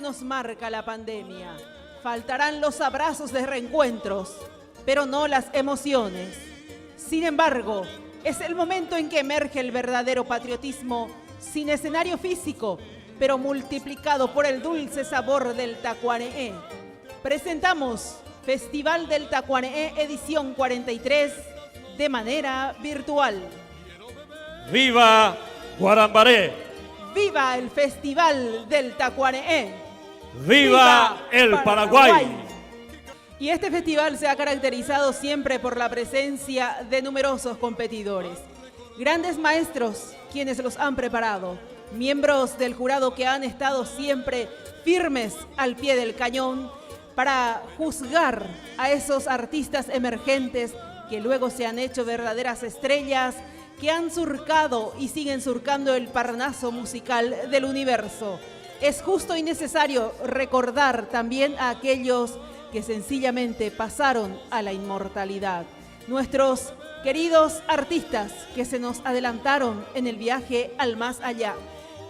nos marca la pandemia. Faltarán los abrazos de reencuentros, pero no las emociones. Sin embargo, es el momento en que emerge el verdadero patriotismo sin escenario físico, pero multiplicado por el dulce sabor del tacuaneé. Presentamos Festival del Tacuaneé edición 43 de manera virtual. ¡Viva Guarambaré! ¡Viva el Festival del Tacuaneé! ¡Viva el Paraguay! Y este festival se ha caracterizado siempre por la presencia de numerosos competidores. Grandes maestros quienes los han preparado, miembros del jurado que han estado siempre firmes al pie del cañón para juzgar a esos artistas emergentes que luego se han hecho verdaderas estrellas, que han surcado y siguen surcando el parnaso musical del universo. Es justo y necesario recordar también a aquellos que sencillamente pasaron a la inmortalidad. Nuestros queridos artistas que se nos adelantaron en el viaje al más allá.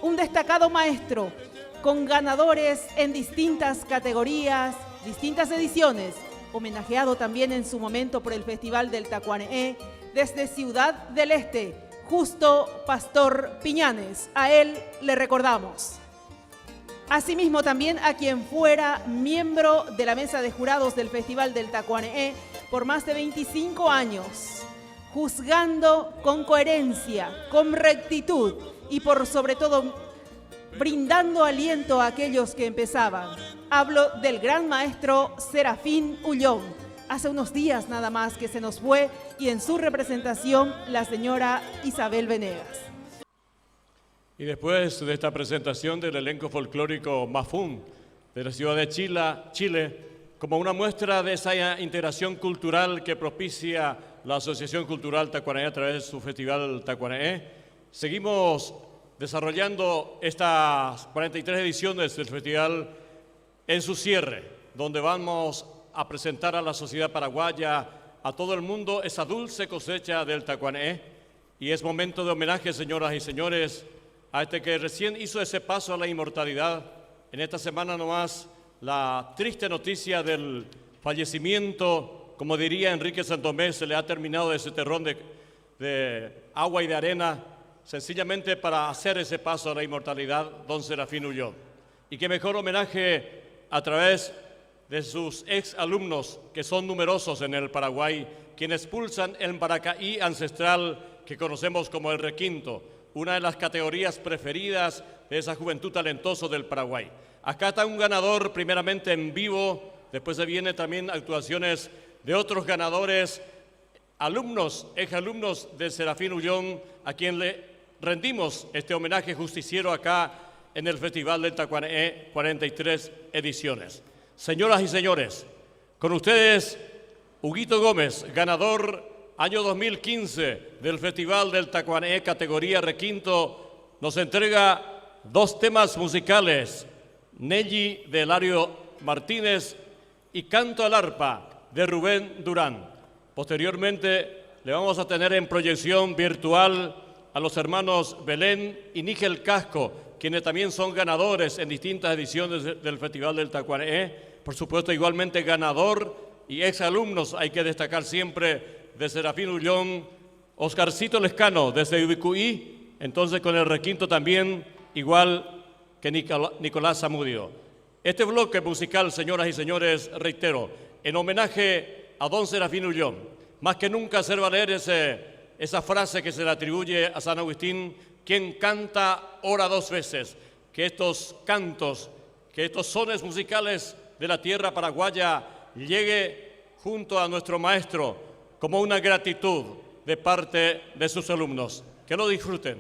Un destacado maestro con ganadores en distintas categorías, distintas ediciones, homenajeado también en su momento por el Festival del Tacuaneé, desde Ciudad del Este, Justo Pastor Piñanes. A él le recordamos. Asimismo también a quien fuera miembro de la mesa de jurados del Festival del Tacuaneé por más de 25 años, juzgando con coherencia, con rectitud y por sobre todo brindando aliento a aquellos que empezaban. Hablo del gran maestro Serafín Ullón. Hace unos días nada más que se nos fue y en su representación la señora Isabel Venegas. Y después de esta presentación del elenco folclórico Mafún de la ciudad de Chile, como una muestra de esa integración cultural que propicia la Asociación Cultural Tacuaneé a través de su Festival Tacuaneé, seguimos desarrollando estas 43 ediciones del festival en su cierre, donde vamos a presentar a la sociedad paraguaya, a todo el mundo, esa dulce cosecha del tacuaneé. Y es momento de homenaje, señoras y señores, a este que recién hizo ese paso a la inmortalidad. En esta semana nomás, la triste noticia del fallecimiento, como diría Enrique Santomé, se le ha terminado ese terrón de agua y de arena, sencillamente para hacer ese paso a la inmortalidad, don Serafín Ullón. Y qué mejor homenaje a través de sus ex alumnos, que son numerosos en el Paraguay, quienes pulsan el Maracaí ancestral que conocemos como el requinto, una de las categorías preferidas de esa juventud talentosa del Paraguay. Acá está un ganador primeramente en vivo, después se vienen también actuaciones de otros ganadores, alumnos, exalumnos de Serafín Ullón, a quien le rendimos este homenaje justiciero acá en el Festival del Tacuaneé, 43 ediciones. Señoras y señores, con ustedes, Huguito Gómez, ganador año 2015 del Festival del Tacuaneé, categoría requinto, nos entrega dos temas musicales, Nelly de Elario Martínez y Canto al arpa de Rubén Durán. Posteriormente le vamos a tener en proyección virtual a los hermanos Belén y Nígel Casco, quienes también son ganadores en distintas ediciones del Festival del Tacuaneé. Por supuesto, igualmente ganador y exalumnos, hay que destacar siempre, de Serafín Ullón, Oscarcito Lescano, desde Ubicuí, entonces con el requinto también, igual que Nicolás Zamudio. Este bloque musical, señoras y señores, reitero, en homenaje a don Serafín Ullón, más que nunca hacer valer esa frase que se le atribuye a San Agustín, quien canta ora dos veces, que estos cantos, que estos sones musicales de la tierra paraguaya llegue junto a nuestro maestro como una gratitud de parte de sus alumnos. Que lo disfruten.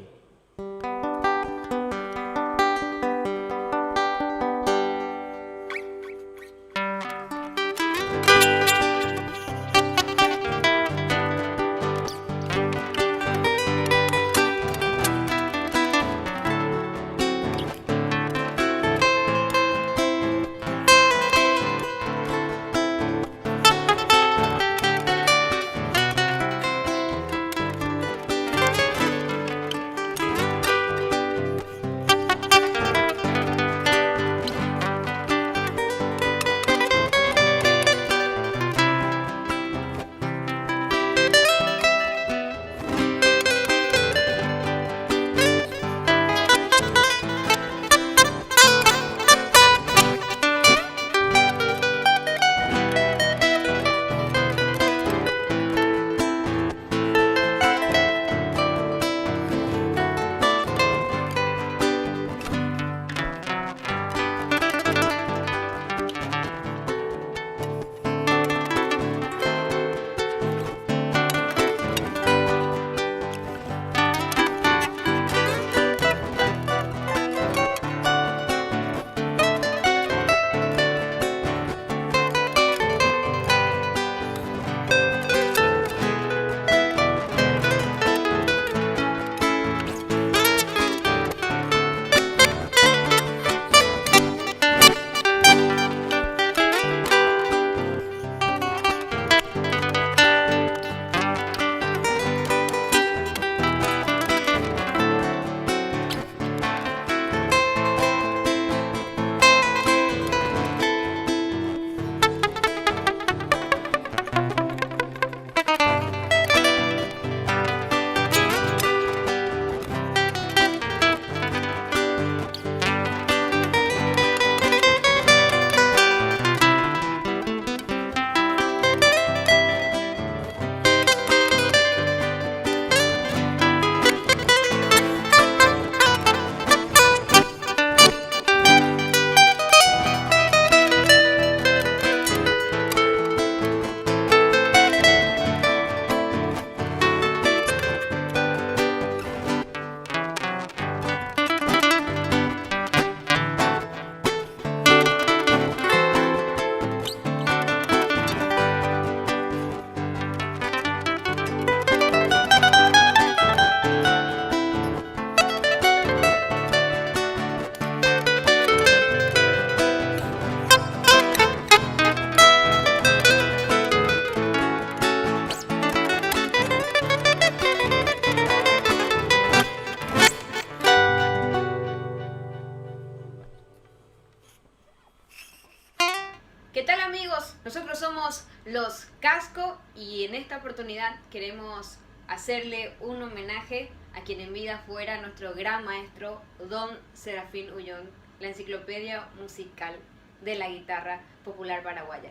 ¿Qué tal amigos? Nosotros somos Los Casco y en esta oportunidad queremos hacerle un homenaje a quien en vida fuera nuestro gran maestro Don Serafín Uyón, la enciclopedia musical de la guitarra popular paraguaya.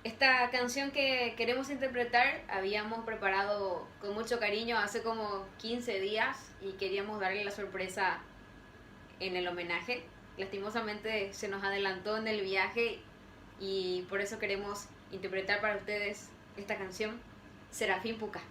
Esta canción que queremos interpretar habíamos preparado con mucho cariño hace como 15 días y queríamos darle la sorpresa en el homenaje. Lastimosamente se nos adelantó en el viaje y por eso queremos interpretar para ustedes esta canción, Serafín Pucá.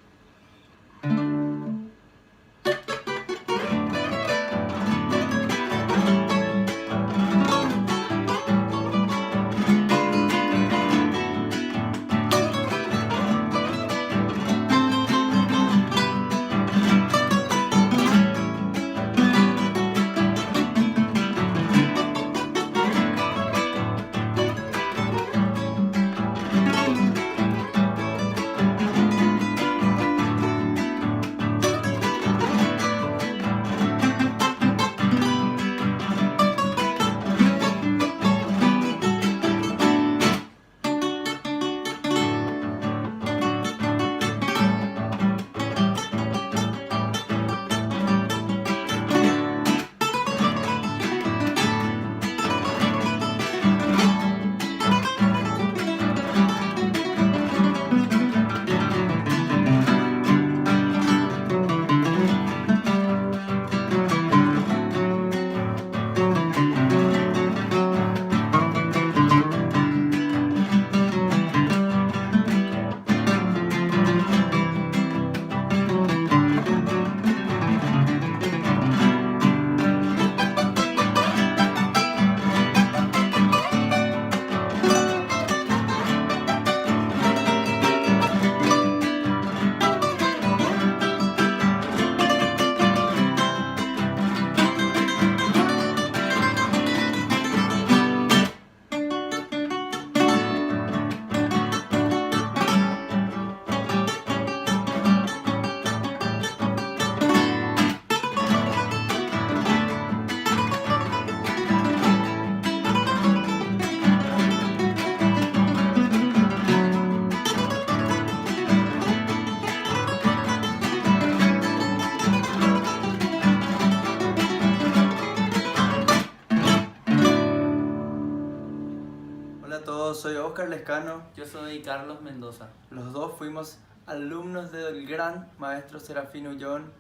Hola a todos, soy Oscar Lescano. Yo soy Carlos Mendoza. Los dos fuimos alumnos del gran maestro Serafín Uyón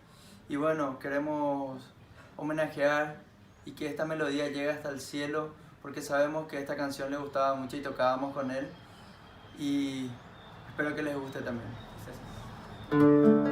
y bueno, queremos homenajear y que esta melodía llegue hasta el cielo porque sabemos que esta canción le gustaba mucho y tocábamos con él y espero que les guste también. Gracias.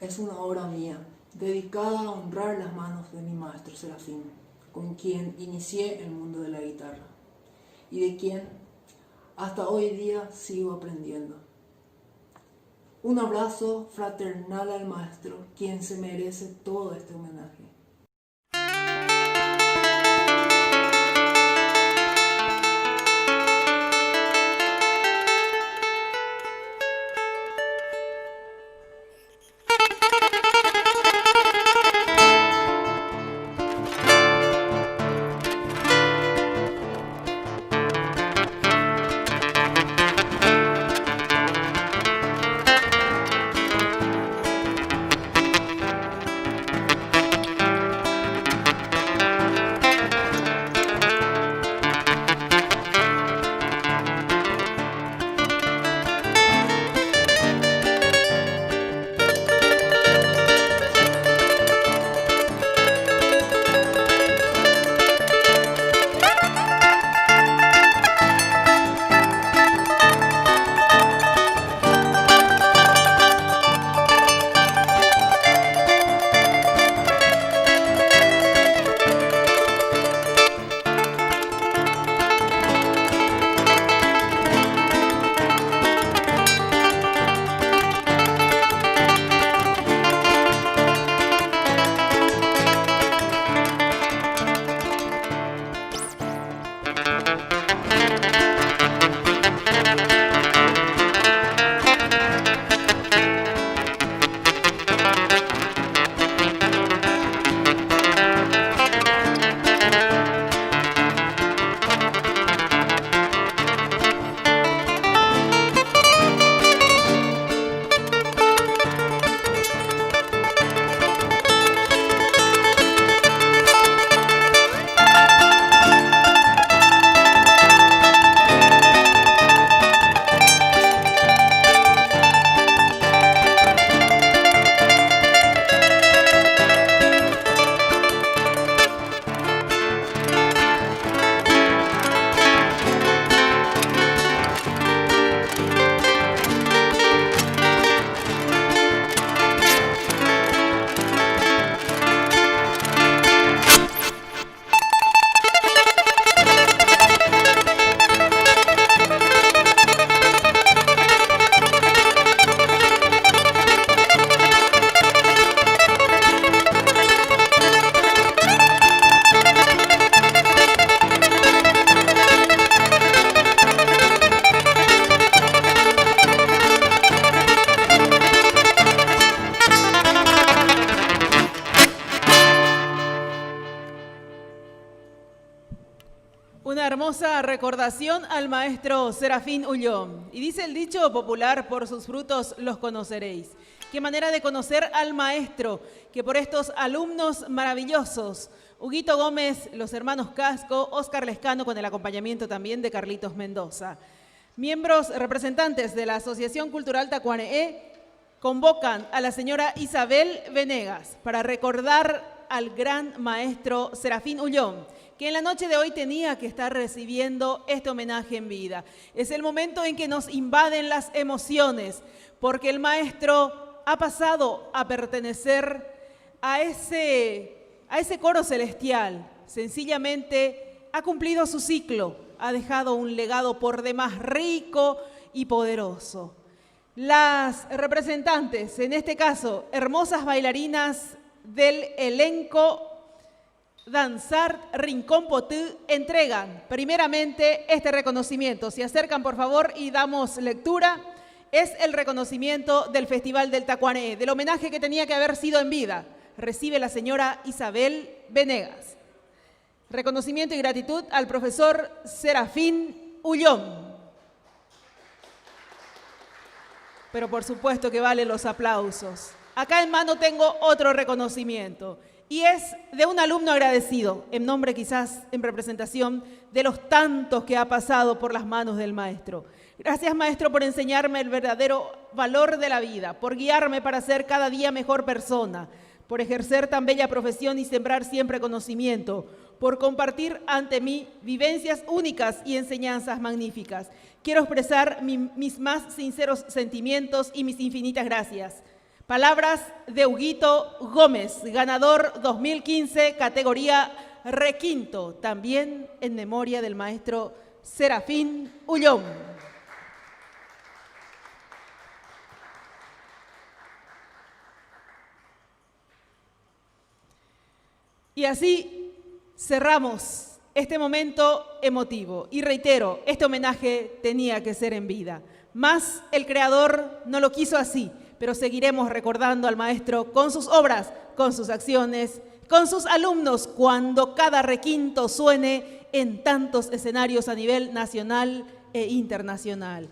es una obra mía, dedicada a honrar las manos de mi maestro Serafín, con quien inicié el mundo de la guitarra, y de quien hasta hoy día sigo aprendiendo. Un abrazo fraternal al maestro, quien se merece todo este homenaje. Una hermosa recordación al maestro Serafín Ullón. Y dice el dicho popular, por sus frutos los conoceréis. Qué manera de conocer al maestro, que por estos alumnos maravillosos, Huguito Gómez, los hermanos Casco, Óscar Lescano, con el acompañamiento también de Carlitos Mendoza. Miembros representantes de la Asociación Cultural Tacuane'é convocan a la señora Isabel Venegas para recordar al gran maestro Serafín Ullón, que en la noche de hoy tenía que estar recibiendo este homenaje en vida. Es el momento en que nos invaden las emociones, porque el maestro ha pasado a pertenecer a ese coro celestial. Sencillamente ha cumplido su ciclo, ha dejado un legado por demás rico y poderoso. Las representantes, en este caso, hermosas bailarinas del elenco Danzar Rincón Potú, entregan primeramente este reconocimiento. Se acercan, por favor, y damos lectura. Es el reconocimiento del Festival del Tacuane'é, del homenaje que tenía que haber sido en vida. Recibe la señora Isabel Venegas. Reconocimiento y gratitud al profesor Serafín Ullón. Pero por supuesto que valen los aplausos. Acá en mano tengo otro reconocimiento. Y es de un alumno agradecido, en nombre quizás, en representación de los tantos que ha pasado por las manos del maestro. Gracias, maestro, por enseñarme el verdadero valor de la vida, por guiarme para ser cada día mejor persona, por ejercer tan bella profesión y sembrar siempre conocimiento, por compartir ante mí vivencias únicas y enseñanzas magníficas. Quiero expresar mis más sinceros sentimientos y mis infinitas gracias Palabras de Huguito Gómez, ganador 2015, categoría requinto, también en memoria del maestro Serafín Ullón. Y así cerramos este momento emotivo. Y reitero, este homenaje tenía que ser en vida. Más el creador no lo quiso así, pero seguiremos recordando al maestro con sus obras, con sus acciones, con sus alumnos, cuando cada requinto suene en tantos escenarios a nivel nacional e internacional.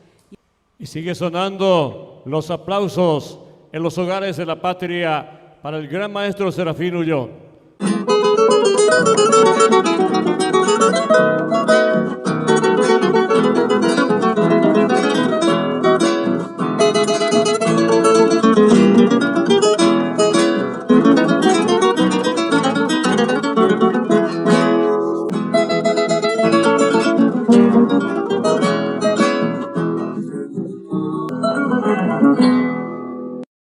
Y sigue sonando los aplausos en los hogares de la patria para el gran maestro Serafín Ullón.